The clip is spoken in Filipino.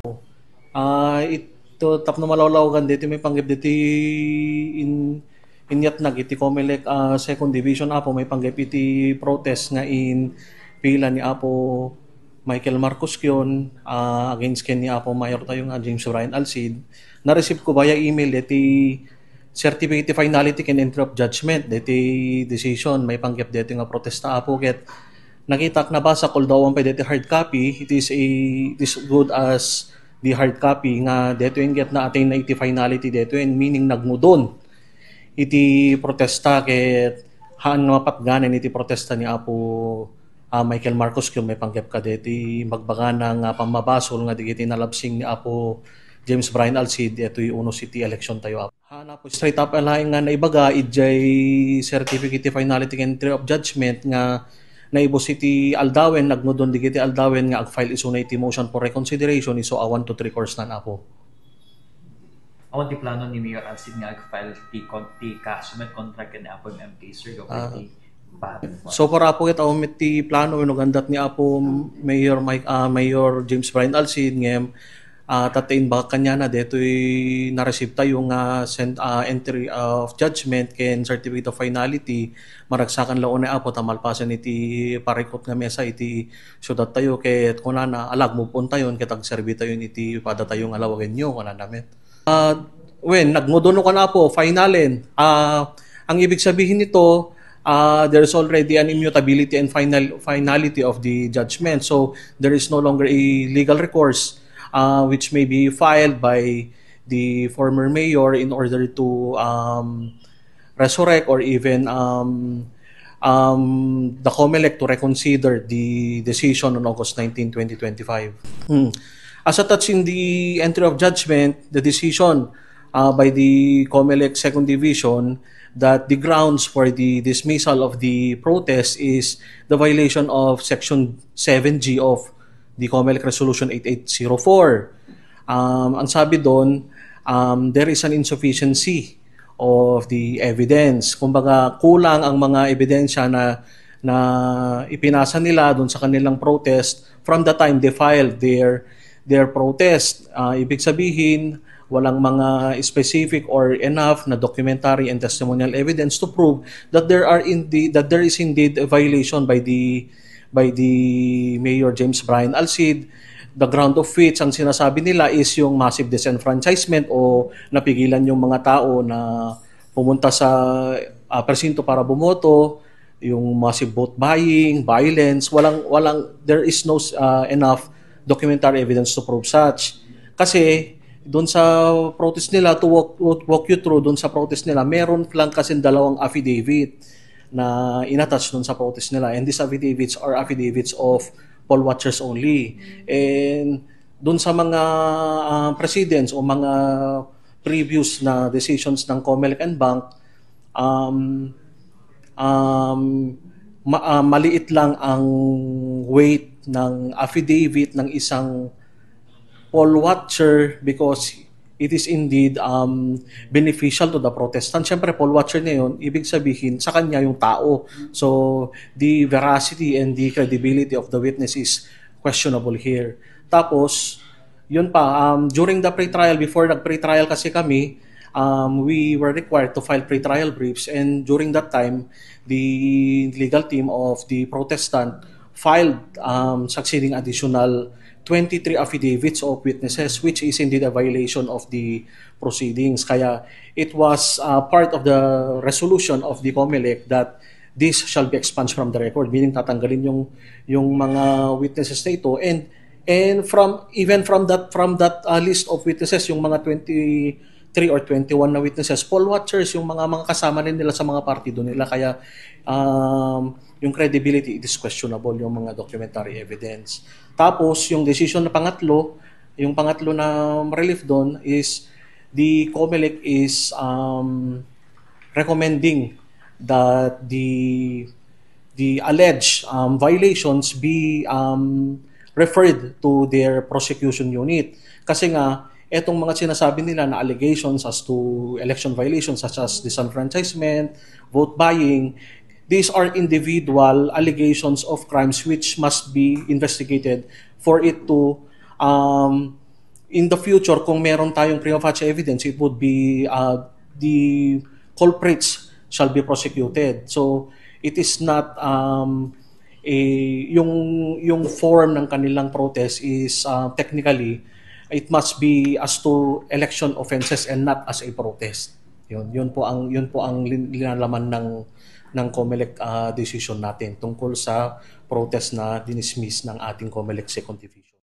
Ito tapno malawlawagan dito may panggap dito in inyat nag iti Comelec second division apo may panggap iti protest nga in pila ni apo Michael Marcos kyon against ken ni apo mayor tayo nga James Ryan Alcid na-receive ko via email diti certificate of finality ken entry of judgment diti decision may panggap dito nga protesta apo ket nakita na basa kol daw pa dito hard copy it is good as the hard copy nga deto yung get na attain na iti finality deto yung meaning nagmudon iti protesta ket haan mapatganan iti protesta ni Apo Michael Marcos kung may panggap ka deti magbaga nga pamabasol nga digiti nalabsing ni Apo James Brian Alcid ito yung uno city election tayo Apo. Hana po straight up alaing nga naibaga ijay certificate of finality and entry of judgment nga naibos iti Aldawen nagmudon digiti Aldawen nga ag-file iso na iti motion for reconsideration iso awan to 3 course na Apo. Awan ti plano ni Mayor Alcid nga ag-file ti kasumet contract ni Apo MK sir do ti so para po kita umit ti plano no gandat ni Apo Mayor James Brian Alcid ngem tatain ba kanya na detoy na-receive tayo nga entry of judgment ken certificate of finality maragsakan laon na Apo tamalpasan iti parikot nga mesa iti syudad tayo ket kunana alag mo pon tayo ket agserbi tayo iti pada tayo nga lawagen nyo kunana met. When nagmodono ka na po, finalin, ang ibig sabihin nito, there's already an immutability and finality of the judgment. So there is no longer a legal recourse which may be filed by the former mayor in order to resurrect or even the COMELEC to reconsider the decision on August 19, 2025. As such in the entry of judgment, the decision by the COMELEC Second Division that the grounds for the dismissal of the protest is the violation of Section 7G of the COMELEC Resolution 8804. Ang sabi doon, there is an insufficiency of the evidence. Kumbaga, kulang ang mga ebidensya na ipinasa nila doon sa kanilang protest from the time they filed their protest. Ibig sabihin, walang mga specific or enough na documentary and testimonial evidence to prove that there is indeed a violation by the Mayor James Brian Alcid. The ground of which ang sinasabi nila is yung massive disenfranchisement o napigilan yung mga tao na pumunta sa presinto para bumoto, yung massive vote buying, violence, there is no enough documentary evidence to prove such. Kasi doon sa protest nila, to walk you through doon sa protest nila, meron lang kasi dalawang affidavit na inattach doon sa protest nila. And these affidavits are affidavits of poll watchers only. And doon sa mga presidents o mga previous na decisions ng COMELEC and Bank, maliit lang ang weight ng affidavit ng isang poll watcher because it is indeed beneficial to the protestant. Siyempre, poll watcher na yun, ibig sabihin, sa kanya yung tao. So, the veracity and the credibility of the witness is questionable here. Tapos, yun pa, during the pre-trial, before nag-pre-trial kasi kami, we were required to file pre-trial briefs, and during that time, the legal team of the protestant filed succeeding additional 23 affidavits of witnesses, which is indeed a violation of the proceedings. Kaya it was part of the resolution of the COMELEC that this shall be expunged from the record, meaning tatanggalin yung mga witnesses na ito, and from that list of witnesses, yung mga 23 or 21 na witnesses, poll watchers, yung mga kasama rin nila sa mga partido nila. Kaya yung credibility, it is questionable, yung mga documentary evidence. Tapos, yung decision na pangatlo, yung pangatlo na relief doon is the COMELEC is recommending that the alleged violations be referred to their prosecution unit. Kasi nga, etong mga sinasabi nila na allegations as to election violations such as disenfranchisement, vote buying, these are individual allegations of crimes which must be investigated for it to in the future, kung meron tayong prima facie evidence, it would be the culprits shall be prosecuted. So it is not yung form ng kanilang protest is technically it must be as to election offenses and not as a protest. Yun po ang linalaman ng COMELEC decision natin tungkol sa protest na dinismiss ng ating COMELEC Second Division.